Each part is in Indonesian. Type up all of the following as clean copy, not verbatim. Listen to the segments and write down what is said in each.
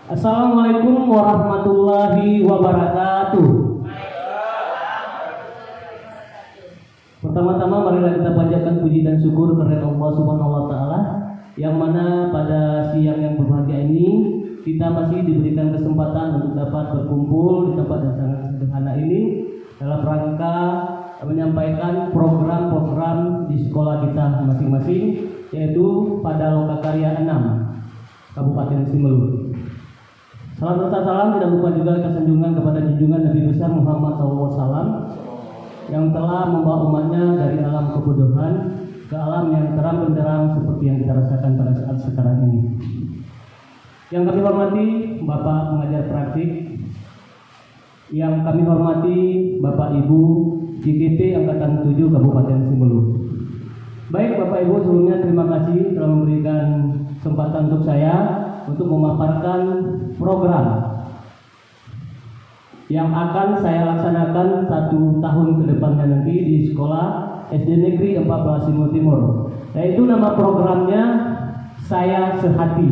Assalamualaikum warahmatullahi wabarakatuh. Pertama-tama marilah kita panjatkan puji dan syukur kepada Allah Subhanahu wa taala yang mana pada siang yang berbahagia ini kita masih diberikan kesempatan untuk dapat berkumpul di tempat yang sangat sederhana ini dalam rangka menyampaikan program-program di sekolah kita masing-masing, yaitu pada Lokakarya 6 Kabupaten Simelu. Salam serta salam tidak lupa juga kesanjungan kepada junjungan Nabi besar Muhammad SAW yang telah membawa umatnya dari alam kebodohan ke alam yang terang benderang seperti yang kita rasakan pada saat sekarang ini. Yang kami hormati Bapak pengajar praktik, yang kami hormati Bapak Ibu JKT Angkatan 7 Kabupaten Simelu. Baik Bapak Ibu, sebelumnya terima kasih telah memberikan kesempatan untuk saya untuk memaparkan program yang akan saya laksanakan 1 tahun ke depannya nanti di sekolah SD Negeri 14 Simelu Timur. Yaitu nama programnya Saya Sehati.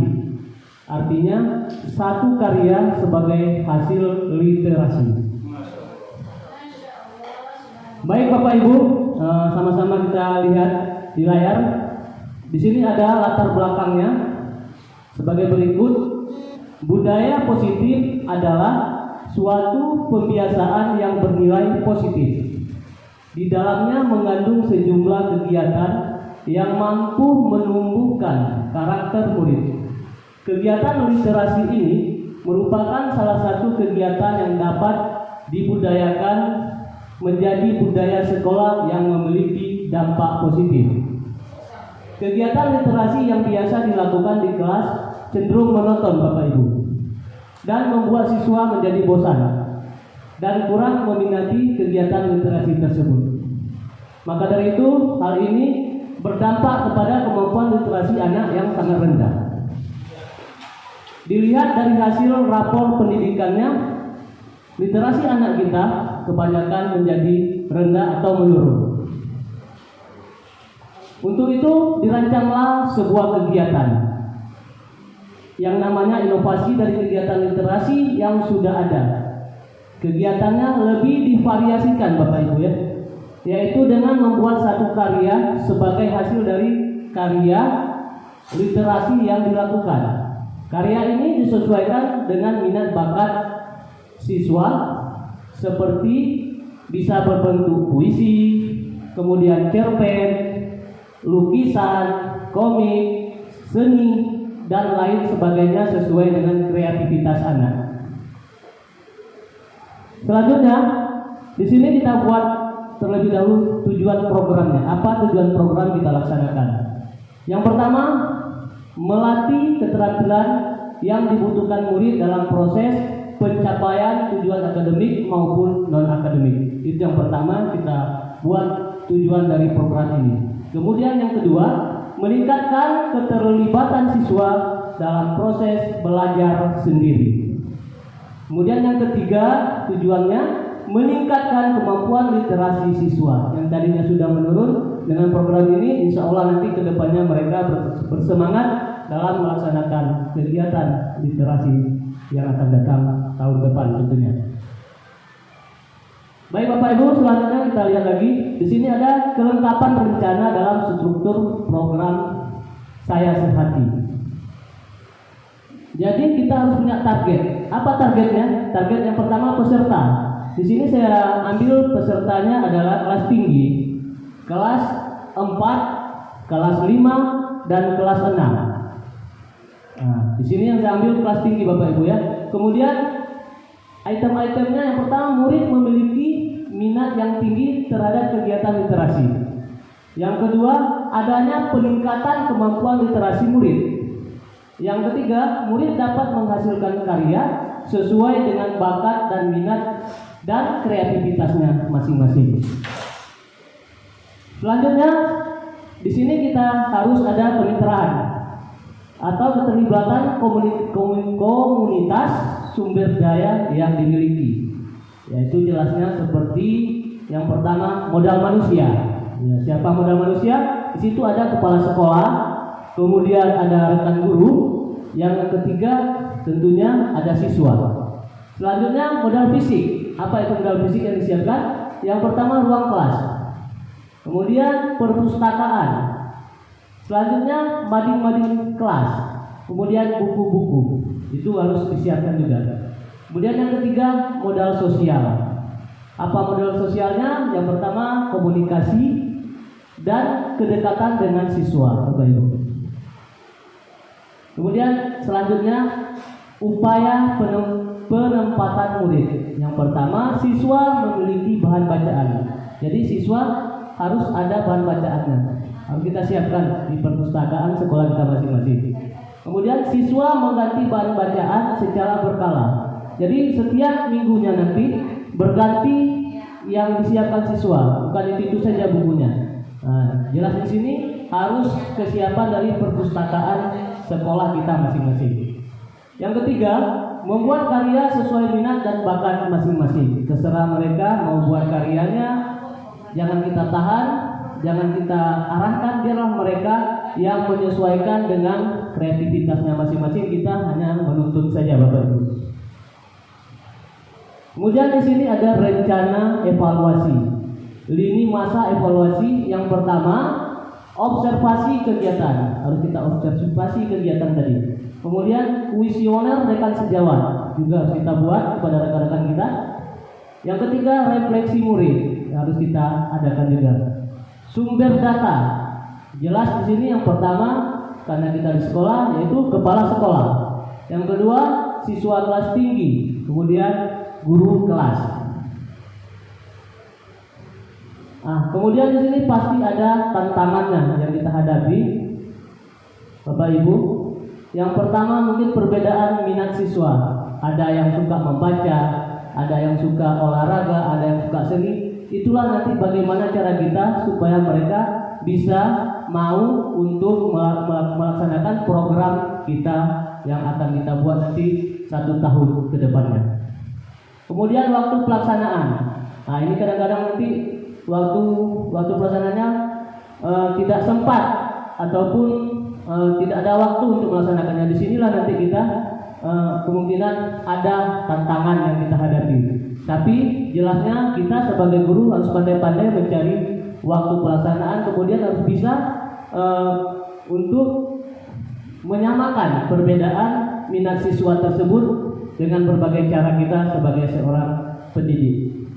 Artinya satu karya sebagai hasil literasi. Baik Bapak Ibu, sama-sama kita lihat di layar. Di sini ada latar belakangnya. Sebagai berikut, budaya positif adalah suatu pembiasaan yang bernilai positif. Di dalamnya mengandung sejumlah kegiatan yang mampu menumbuhkan karakter murid. Kegiatan literasi ini merupakan salah satu kegiatan yang dapat dibudayakan menjadi budaya sekolah yang memiliki dampak positif. Kegiatan literasi yang biasa dilakukan di kelas cenderung monoton Bapak Ibu dan membuat siswa menjadi bosan dan kurang meminati kegiatan literasi tersebut. Maka dari itu hal ini berdampak kepada kemampuan literasi anak yang sangat rendah. Dilihat dari hasil rapor pendidikannya, literasi anak kita kebanyakan menjadi rendah atau menurun. Untuk itu dirancanglah sebuah kegiatan yang namanya inovasi dari kegiatan literasi yang sudah ada. Kegiatannya lebih divariasikan Bapak Ibu ya, yaitu dengan membuat satu karya sebagai hasil dari karya literasi yang dilakukan. Karya ini disesuaikan dengan minat bakat siswa, seperti bisa berbentuk puisi, kemudian cerpen, lukisan, komik, seni, dan lain sebagainya sesuai dengan kreativitas anak. Selanjutnya, di sini kita buat terlebih dahulu tujuan programnya. Apa tujuan program kita laksanakan? Yang pertama, melatih keterampilan yang dibutuhkan murid dalam proses pencapaian tujuan akademik maupun non-akademik. Itu yang pertama kita buat tujuan dari program ini. Kemudian yang kedua, meningkatkan keterlibatan siswa dalam proses belajar sendiri. Kemudian yang ketiga, tujuannya meningkatkan kemampuan literasi siswa yang tadinya sudah menurun. Dengan program ini insya Allah nanti kedepannya mereka bersemangat dalam melaksanakan kegiatan literasi yang akan datang tahun depan tentunya. Baik Bapak Ibu, selanjutnya kita lihat lagi. Di sini ada kelengkapan rencana dalam struktur program Saya Sehati. Jadi kita harus punya target. Apa targetnya? Target yang pertama peserta. Di sini saya ambil pesertanya adalah kelas tinggi, kelas 4, kelas 5, dan kelas 6. Nah, di sini yang saya ambil kelas tinggi Bapak Ibu ya. Kemudian item-itemnya yang pertama, murid memiliki minat yang tinggi terhadap kegiatan literasi. Yang kedua, adanya peningkatan kemampuan literasi murid. Yang ketiga, murid dapat menghasilkan karya sesuai dengan bakat dan minat dan kreativitasnya masing-masing. Selanjutnya, di sini kita harus ada kemitraan atau keterlibatan komunitas sumber daya yang dimiliki, yaitu jelasnya seperti yang pertama modal manusia. Ya, siapa modal manusia? Di situ ada kepala sekolah, kemudian ada rekan guru, yang ketiga tentunya ada siswa. Selanjutnya modal fisik. Apa itu modal fisik yang disiapkan? Yang pertama ruang kelas, kemudian perpustakaan, selanjutnya mading-mading kelas, kemudian buku-buku. Itu harus disiapkan juga. Kemudian yang ketiga modal sosial. Apa modal sosialnya? Yang pertama komunikasi dan kedekatan dengan siswa, Bapak Ibu. Kemudian selanjutnya upaya penempatan murid. Yang pertama siswa memiliki bahan bacaan. Jadi siswa harus ada bahan bacaannya. Harus kita siapkan di perpustakaan sekolah kita masing-masing. Kemudian siswa mengganti bahan bacaan secara berkala. Jadi setiap minggunya nanti berganti yang disiapkan siswa, bukan itu saja bukunya. Nah, jelas di sini harus kesiapan dari perpustakaan sekolah kita masing-masing. Yang ketiga, membuat karya sesuai minat dan bakat masing-masing. Terserah mereka mau buat karyanya, jangan kita tahan, jangan kita arahkan, biarlah mereka yang menyesuaikan dengan kreativitasnya masing-masing. Kita hanya menuntut saja, Bapak Ibu. Kemudian di sini ada rencana evaluasi. Lini masa evaluasi yang pertama observasi kegiatan. Harus kita observasi kegiatan tadi. Kemudian kuesioner rekan sejawat juga harus kita buat kepada rekan-rekan kita. Yang ketiga refleksi murid harus kita adakan juga. Sumber data. Jelas di sini yang pertama karena kita di sekolah yaitu kepala sekolah. Yang kedua siswa kelas tinggi. Kemudian guru kelas. Kemudian di sini pasti ada tantangannya yang kita hadapi, Bapak Ibu. Yang pertama mungkin perbedaan minat siswa. Ada yang suka membaca, ada yang suka olahraga, ada yang suka seni. Itulah nanti bagaimana cara kita supaya mereka bisa mau untuk melaksanakan program kita yang akan kita buat nanti 1 tahun ke depannya. Kemudian waktu pelaksanaan. Ini kadang-kadang nanti waktu pelaksanaannya tidak sempat ataupun tidak ada waktu untuk melaksanakannya. Disinilah nanti kita kemungkinan ada tantangan yang kita hadapi. Tapi jelasnya kita sebagai guru harus pandai-pandai mencari waktu pelaksanaan. Kemudian harus bisa untuk menyamakan perbedaan minat siswa tersebut dengan berbagai cara kita sebagai seorang pendidik.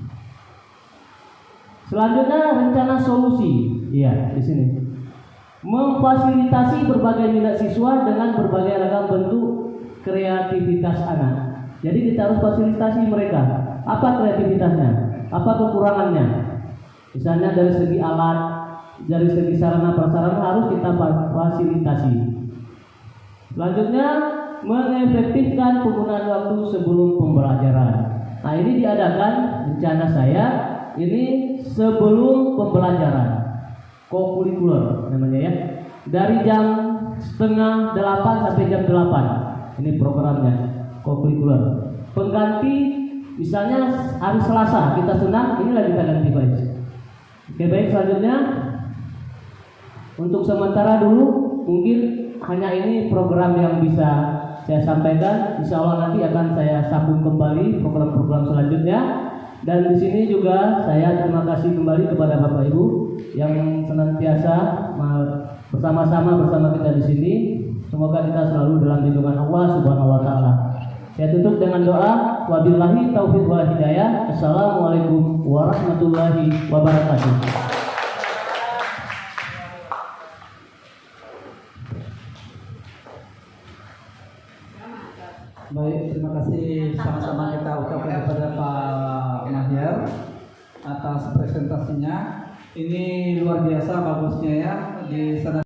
Selanjutnya rencana solusi. Iya, di sini. Memfasilitasi berbagai minat siswa dengan berbagai ragam bentuk kreativitas anak. Jadi kita harus fasilitasi mereka. Apa kreativitasnya? Apa kekurangannya? Misalnya dari segi alat, dari segi sarana prasarana harus kita fasilitasi. Selanjutnya mengefektifkan penggunaan waktu sebelum pembelajaran. Ini diadakan rencana saya ini sebelum pembelajaran, kokurikuler namanya ya, dari jam 7:30 sampai jam 8. Ini programnya kokurikuler. Pengganti misalnya hari Selasa kita senang, inilah kita ganti baik. Oke, baik, selanjutnya untuk sementara dulu mungkin hanya ini program yang bisa saya sampaikan. Insya Allah nanti akan saya sambung kembali program-program selanjutnya. Dan di sini juga saya terima kasih kembali kepada Bapak Ibu yang senantiasa bersama kita di sini. Semoga kita selalu dalam lindungan Allah Subhanahu wa taala. Saya tutup dengan doa, wabillahi taufiq wal hidayah. Assalamualaikum warahmatullahi wabarakatuh. Baik, terima kasih sama-sama kita ucapkan kepada Pak Mahyar atas presentasinya. Ini luar biasa bagusnya ya di sana.